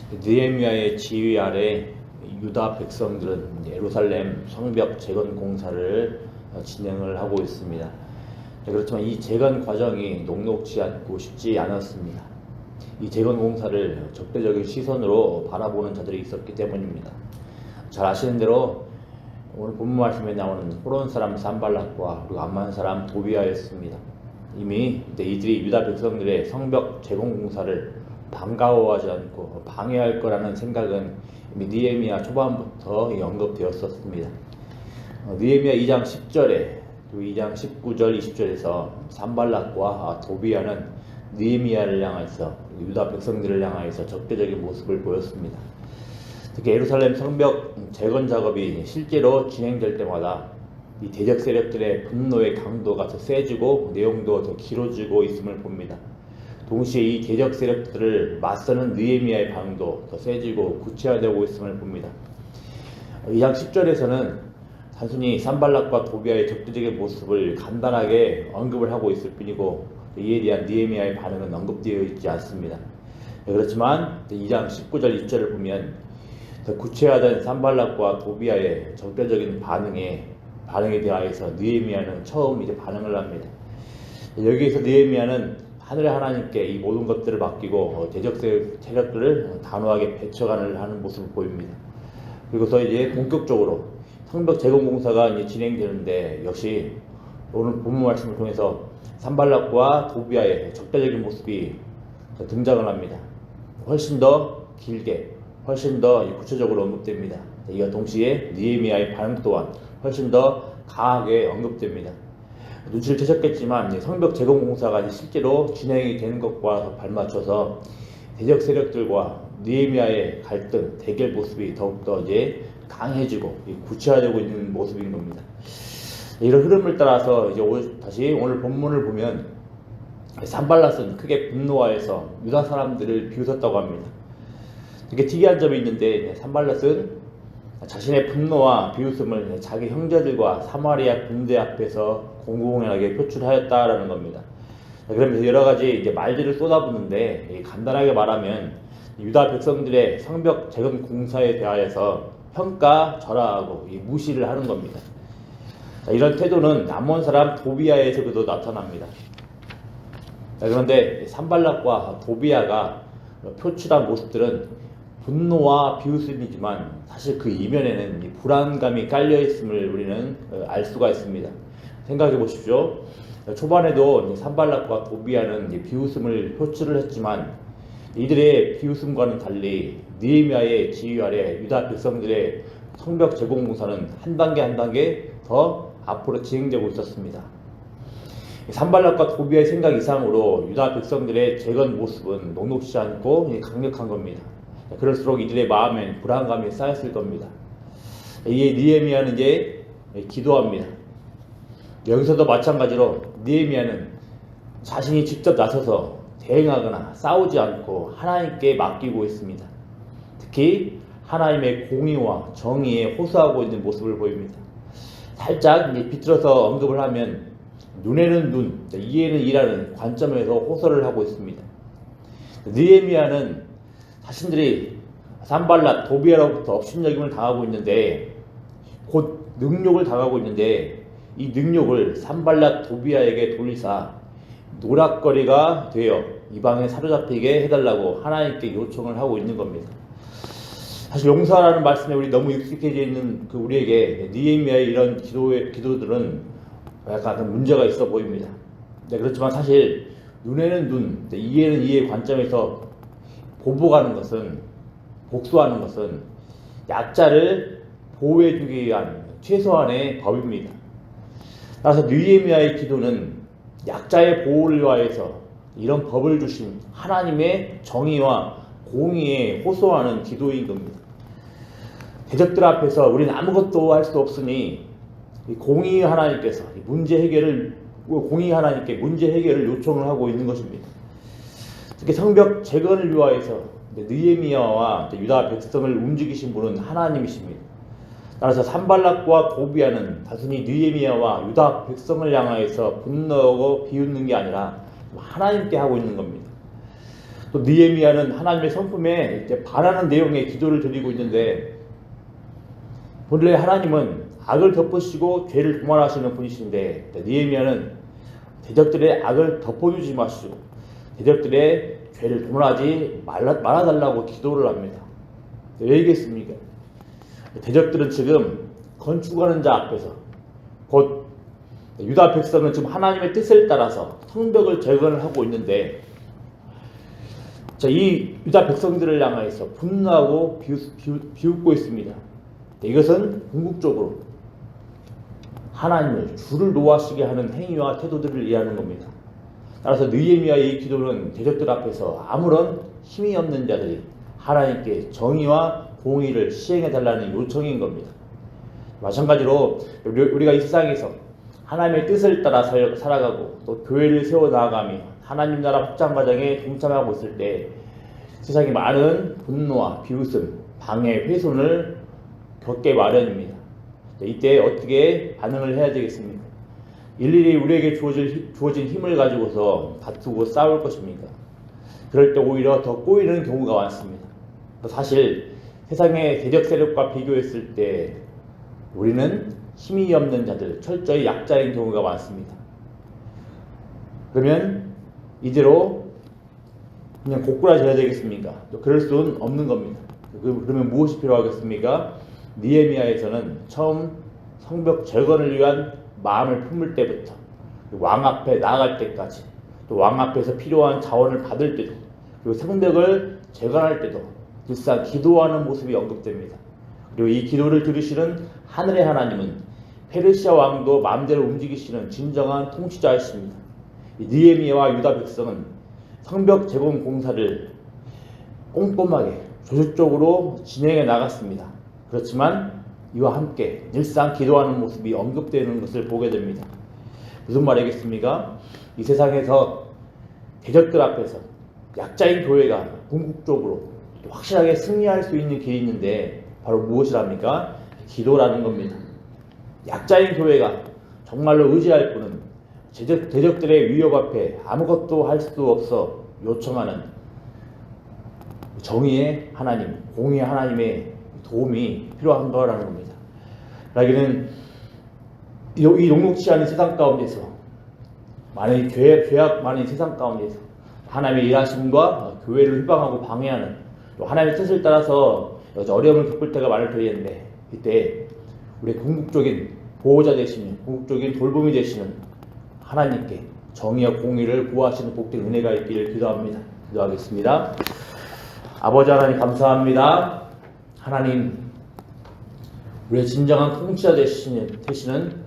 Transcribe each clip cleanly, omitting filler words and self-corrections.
느헤미야의 지휘 아래 유다 백성들은 예루살렘 성벽 재건 공사를 진행을 하고 있습니다. 그렇지만 이 재건 과정이 녹록지 않고 쉽지 않았습니다. 이 재건 공사를 적대적인 시선으로 바라보는 자들이 있었기 때문입니다. 잘 아시는 대로 오늘 본문 말씀에 나오는 호론 사람 산발락과 그리고 암만 사람 도비아였습니다. 이미 이들이 유다 백성들의 성벽 재건 공사를 반가워하지 않고 방해할 거라는 생각은 이미 느헤미야 초반부터 언급되었었습니다. 느헤미야 2장 10절에 그리고 2장 19절 20절에서 산발락과 도비아는 느헤미야를 향해서 유다 백성들을 향해서 적대적인 모습을 보였습니다. 특히 예루살렘 성벽 재건 작업이 실제로 진행될 때마다 이 대적 세력들의 분노의 강도가 더 세지고 내용도 더 길어지고 있음을 봅니다. 동시에 이 대적 세력들을 맞서는 느헤미야의 반응도 더 세지고 구체화되고 있음을 봅니다. 2장 10절에서는 단순히 산발락과 도비아의 적대적인 모습을 간단하게 언급을 하고 있을 뿐이고 이에 대한 느헤미야의 반응은 언급되어 있지 않습니다. 그렇지만 2장 19절 2절을 보면 더 구체화된 산발락과 도비아의 적대적인 반응에 대하여서 느헤미야는 처음 반응을 합니다. 여기에서 느헤미야는 하늘의 하나님께 이 모든 것들을 맡기고 대적 세력들을 단호하게 배척하는 하는 모습을 보입니다. 그리고서 이제 본격적으로 성벽 재건 공사가 진행되는데 역시 오늘 본문 말씀을 통해서 산발락과 도비아의 적대적인 모습이 등장을 합니다. 훨씬 더 길게, 훨씬 더 구체적으로 언급됩니다. 이와 동시에 느헤미야의 반응 또한 훨씬 더 강하게 언급됩니다. 눈치를 채셨겠지만 성벽 재건 공사가 실제로 진행이 되는 것과 발맞춰서 대적 세력들과 느헤미야의 갈등, 대결 모습이 더욱더 강해지고 구체화되고 있는 모습인 겁니다. 이런 흐름을 따라서 다시 오늘 본문을 보면 산발락은 크게 분노하여서 유다 사람들을 비웃었다고 합니다. 되게 특이한 점이 있는데 산발락은 자신의 분노와 비웃음을 자기 형제들과 사마리아 군대 앞에서 공공연하게 표출하였다라는 겁니다. 그러면서 여러 가지 말들을 쏟아붓는데 간단하게 말하면 유다 백성들의 성벽 재건 공사에 대하여서 평가절하하고 무시를 하는 겁니다. 이런 태도는 암몬 사람 도비아에서도 나타납니다. 그런데 산발락과 도비아가 표출한 모습들은 분노와 비웃음이지만 사실 그 이면에는 불안감이 깔려있음을 우리는 알 수가 있습니다. 생각해 보십시오. 초반에도 산발락과 도비아는 비웃음을 표출을 했지만 이들의 비웃음과는 달리 느헤미야의 지휘 아래 유다 백성들의 성벽 재건 공사는 한 단계 한 단계 더 앞으로 진행되고 있었습니다. 산발락과 도비아의 생각 이상으로 유다 백성들의 재건 모습은 녹록지 않고 강력한 겁니다. 그럴수록 이들의 마음엔 불안감이 쌓였을 겁니다. 이에 느헤미야는 기도합니다. 여기서도 마찬가지로 느헤미야는 자신이 직접 나서서 대응하거나 싸우지 않고 하나님께 맡기고 있습니다. 특히 하나님의 공의와 정의에 호소하고 있는 모습을 보입니다. 살짝 비틀어서 언급을 하면 눈에는 눈, 이에는 이라는 관점에서 호소를 하고 있습니다. 느헤미야는 자신들이 산발락, 도비아로부터 업신여김을 당하고 있는데 곧 능욕을 당하고 있는데 이 능욕을 산발락, 도비아에게 돌리사 노락거리가 되어 이방에 사로잡히게 해달라고 하나님께 요청을 하고 있는 겁니다. 사실 용서라는 말씀에 우리 너무 익숙해져 있는 우리에게 느헤미야의 이런 기도들은 약간 문제가 있어 보입니다. 그렇지만 사실 눈에는 눈, 이에는 이의 관점에서 보복하는 것은, 복수하는 것은 약자를 보호해주기 위한 최소한의 법입니다. 따라서 느헤미야의 기도는 약자의 보호를 위하여서 이런 법을 주신 하나님의 정의와 공의에 호소하는 기도인 겁니다. 대적들 앞에서 우리는 아무것도 할 수 없으니 공의 하나님께서 공의 하나님께 문제 해결을 요청을 하고 있는 것입니다. 특히 성벽 재건을 위하여서 느헤미야와 유다 백성을 움직이신 분은 하나님이십니다. 따라서 산발락과 도비아는 단순히 느헤미야와 유다 백성을 향하여서 분노하고 비웃는 게 아니라 하나님께 하고 있는 겁니다. 또 느헤미야는 하나님의 성품에 이제 반하는 내용의 기도를 드리고 있는데, 본래 하나님은 악을 덮으시고 죄를 도말하시는 분이신데, 느헤미야는 대적들의 악을 덮어주지 마시고 대적들의 죄를 도말하지 말아달라고 기도를 합니다. 왜 얘기했습니까? 대적들은 지금 건축하는 자 앞에서, 곧 유다 백성은 지금 하나님의 뜻을 따라서 성벽을 재건을 하고 있는데, 자, 이 유다 백성들을 향해서 분노하고 비웃고 있습니다. 이것은 궁극적으로 하나님을 주를 노하시게 하는 행위와 태도들을 이해하는 겁니다. 따라서 느헤미야의 이 기도는 대적들 앞에서 아무런 힘이 없는 자들이 하나님께 정의와 공의를 시행해달라는 요청인 겁니다. 마찬가지로 우리가 이 세상에서 하나님의 뜻을 따라 살아가고 또 교회를 세워나가며 하나님 나라 확장 과정에 동참하고 있을 때 세상에 많은 분노와 비웃음, 방해, 훼손을 겪게 마련입니다. 이때 어떻게 반응을 해야 되겠습니까? 일일이 우리에게 주어진 힘을 가지고서 다투고 싸울 것입니까? 그럴 때 오히려 더 꼬이는 경우가 많습니다. 사실 세상의 대적 세력과 비교했을 때 우리는 힘이 없는 자들, 철저히 약자인 경우가 많습니다. 그러면 이대로 그냥 고꾸라져야 되겠습니까? 또 그럴 수는 없는 겁니다. 그러면 무엇이 필요하겠습니까? 느헤미야에서는 처음 성벽 재건을 위한 마음을 품을 때부터 왕 앞에 나아갈 때까지, 또 왕 앞에서 필요한 자원을 받을 때도, 그리고 성벽을 재건할 때도 늘상 기도하는 모습이 언급됩니다. 그리고 이 기도를 들으시는 하늘의 하나님은 페르시아 왕도 마음대로 움직이시는 진정한 통치자이십니다. 느헤미야와 유다 백성은 성벽 재건 공사를 꼼꼼하게 조직적으로 진행해 나갔습니다. 그렇지만 이와 함께 늘상 기도하는 모습이 언급되는 것을 보게 됩니다. 무슨 말이겠습니까? 이 세상에서 대적들 앞에서 약자인 교회가 궁극적으로 확실하게 승리할 수 있는 길이 있는데 바로 무엇이랍니까? 기도라는 겁니다. 약자인 교회가 정말로 의지할 분은 대적들의 위협 앞에 아무것도 할 수 없어 요청하는 정의의 하나님, 공의의 하나님의 도움이 필요한 거라는 겁니다. 그러기는 이 녹록지 않은 세상 가운데서, 많은 죄악 많은 세상 가운데서 하나님의 일하심과 교회를 희망하고 방해하는, 또 하나님의 뜻을 따라서 어려움을 겪을 때가 많을 터이는데, 이때 우리 궁극적인 보호자 되시는, 궁극적인 돌봄이 되시는 하나님께 정의와 공의를 구하시는 복된 은혜가 있기를 기도합니다. 기도하겠습니다. 아버지 하나님 감사합니다. 하나님, 우리의 진정한 통치자 되시는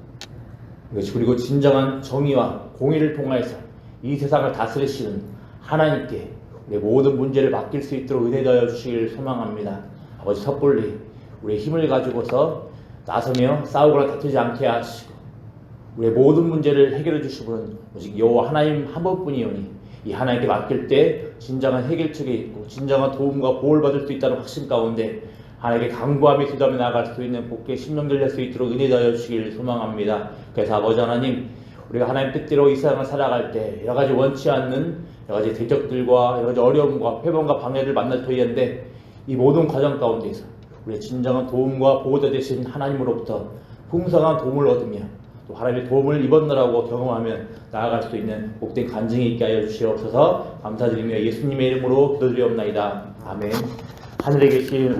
그리고 진정한 정의와 공의를 통하여서 이 세상을 다스리시는 하나님께 우리의 모든 문제를 맡길 수 있도록 은혜 더하여 주시기를 소망합니다. 아버지, 섣불리 우리의 힘을 가지고서 나서며 싸우거나 다투지 않게 하시고 우리의 모든 문제를 해결해 주실 분은 오직 여호와 하나님 한 분뿐이오니 이 하나님께 맡길 때 진정한 해결책이 있고 진정한 도움과 보호를 받을 수 있다는 확신 가운데 하나님께 강구하며 기도하며 나아갈 수 있는 복의 심령들 낼 수 있도록 은혜 더하여 주시기를 소망합니다. 그래서 아버지 하나님, 우리가 하나님 뜻대로 이 세상을 살아갈 때 여러 가지 원치 않는 여러 가지 대적들과 여러 가지 어려움과 회방과 방해를 만날 터이는데, 이 모든 과정 가운데서 우리의 진정한 도움과 보호자 되신 하나님으로부터 풍성한 도움을 얻으며 또 하나님의 도움을 입었느라고 경험하며 나아갈 수 있는 복된 간증이 있게 하여 주시옵소서. 감사드리며 예수님의 이름으로 기도드리옵나이다. 아멘. 하늘에 계신